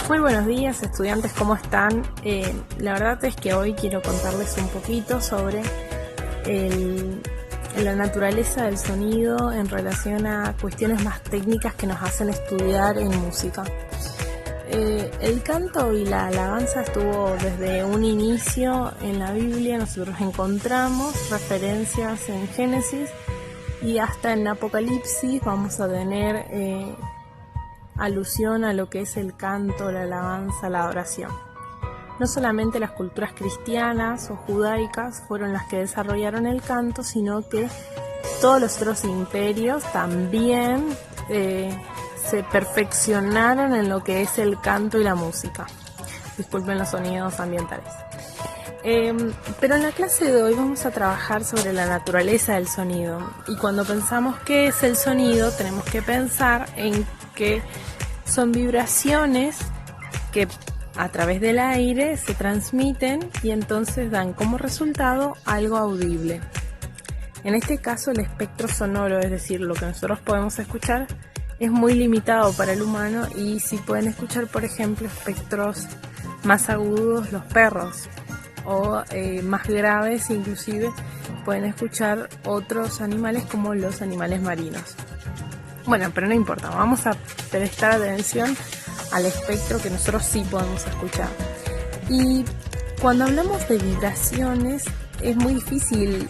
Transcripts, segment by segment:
Muy buenos días, estudiantes, ¿cómo están? La verdad es que hoy quiero contarles un poquito sobre la naturaleza del sonido en relación a cuestiones más técnicas que nos hacen estudiar en música. El canto y la alabanza estuvo desde un inicio en la Biblia. Nosotros encontramos referencias en Génesis y hasta en Apocalipsis vamos a tener alusión a lo que es el canto, la alabanza, la adoración. No solamente las culturas cristianas o judaicas fueron las que desarrollaron el canto, sino que todos los otros imperios también se perfeccionaron en lo que es el canto y la música. Disculpen los sonidos ambientales. Pero en la clase de hoy vamos a trabajar sobre la naturaleza del sonido. Y cuando pensamos qué es el sonido, tenemos que pensar en que son vibraciones que a través del aire se transmiten y entonces dan como resultado algo audible. En este caso el espectro sonoro, es decir, lo que nosotros podemos escuchar, es muy limitado para el humano y si pueden escuchar, por ejemplo, espectros más agudos los perros o más graves inclusive pueden escuchar otros animales como los animales marinos. Bueno, pero no importa, vamos a prestar atención al espectro que nosotros sí podemos escuchar. Y cuando hablamos de vibraciones, es muy difícil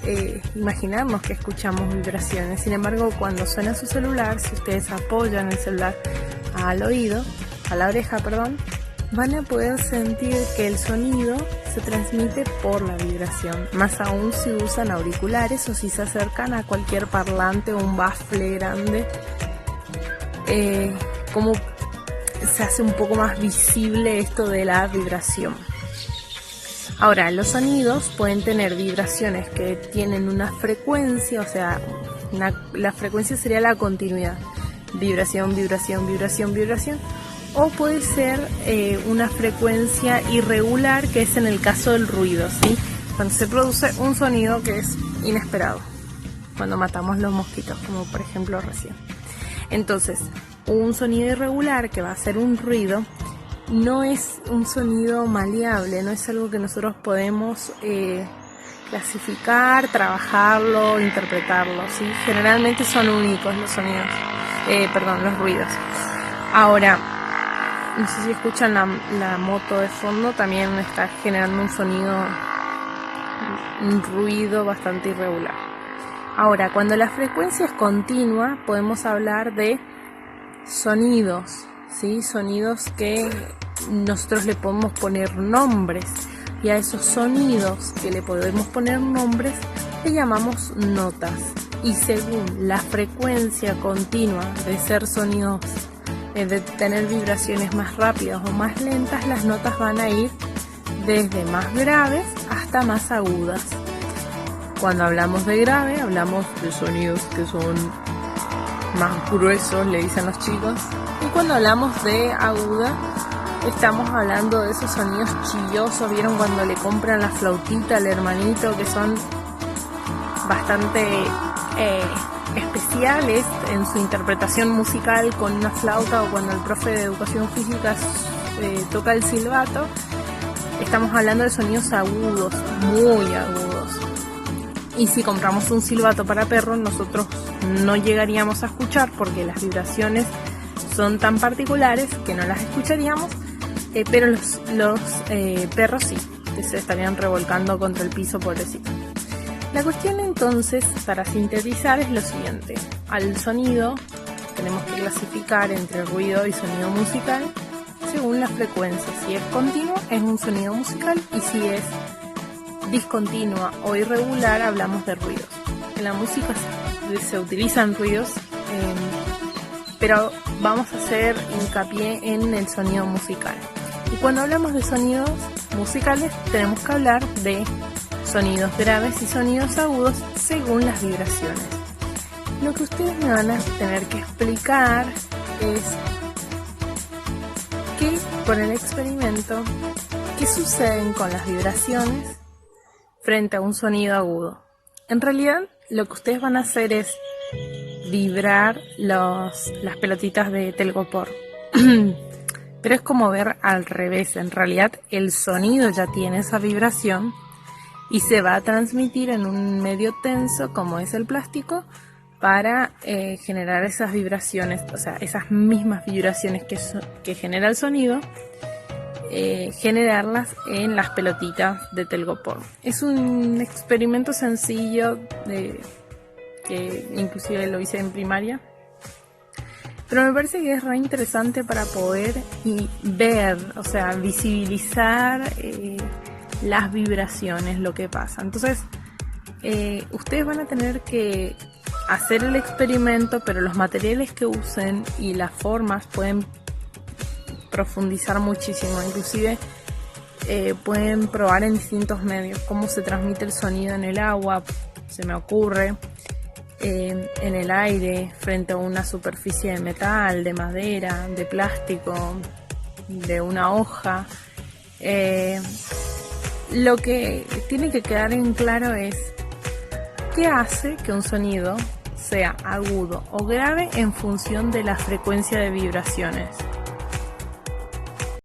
imaginarnos que escuchamos vibraciones. Sin embargo, cuando suena su celular, si ustedes apoyan el celular al oído, a la oreja, van a poder sentir que el sonido se transmite por la vibración. Más aún si usan auriculares o si se acercan a cualquier parlante o un bafle grande. Como se hace un poco más visible esto de la vibración. Ahora, los sonidos pueden tener vibraciones que tienen una frecuencia, o sea, la frecuencia sería la continuidad. Vibración, vibración, vibración, vibración. O puede ser una frecuencia irregular, que es en el caso del ruido, ¿sí? Cuando se produce un sonido que es inesperado, cuando matamos los mosquitos, como por ejemplo recién. Entonces, un sonido irregular que va a ser un ruido no es un sonido maleable, no es algo que nosotros podemos clasificar, trabajarlo, interpretarlo, ¿sí? Generalmente son únicos los sonidos, los ruidos. Ahora, no sé si escuchan la moto de fondo, también está generando un ruido bastante irregular. Ahora, cuando la frecuencia es continua, podemos hablar de sonidos, ¿sí? Sonidos que nosotros le podemos poner nombres, y a esos sonidos que le podemos poner nombres le llamamos notas. Y según la frecuencia continua de ser sonidos, de tener vibraciones más rápidas o más lentas, las notas van a ir desde más graves hasta más agudas. Cuando hablamos de grave, hablamos de sonidos que son más gruesos, le dicen los chicos. Y cuando hablamos de aguda, estamos hablando de esos sonidos chillosos. ¿Vieron cuando le compran la flautita al hermanito? Que son bastante especiales en su interpretación musical con una flauta, o cuando el profe de educación física toca el silbato. Estamos hablando de sonidos agudos, muy agudos. Y si compramos un silbato para perros, nosotros no llegaríamos a escuchar porque las vibraciones son tan particulares que no las escucharíamos, pero los perros sí, que se estarían revolcando contra el piso, pobrecito. La cuestión entonces, para sintetizar, es lo siguiente. Al sonido tenemos que clasificar entre ruido y sonido musical según la frecuencia. Si es continuo, es un sonido musical, y si es discontinua o irregular, hablamos de ruidos. En la música se utilizan ruidos, pero vamos a hacer hincapié en el sonido musical. Y cuando hablamos de sonidos musicales, tenemos que hablar de sonidos graves y sonidos agudos según las vibraciones. Lo que ustedes me van a tener que explicar es que con el experimento, ¿qué suceden con las vibraciones frente a un sonido agudo? En realidad, lo que ustedes van a hacer es vibrar las pelotitas de telgopor. Pero es como ver al revés, en realidad el sonido ya tiene esa vibración y se va a transmitir en un medio tenso como es el plástico para generar esas vibraciones, o sea, esas mismas vibraciones que genera el sonido, generarlas en las pelotitas de telgopor. Es un experimento sencillo que inclusive lo hice en primaria, pero me parece que es re interesante para poder ver, o sea, visibilizar las vibraciones, lo que pasa. Entonces, ustedes van a tener que hacer el experimento, pero los materiales que usen y las formas pueden profundizar muchísimo. Inclusive pueden probar en distintos medios cómo se transmite el sonido en el agua, se me ocurre, en el aire, frente a una superficie de metal, de madera, de plástico, de una hoja. Lo que tiene que quedar en claro es qué hace que un sonido sea agudo o grave en función de la frecuencia de vibraciones.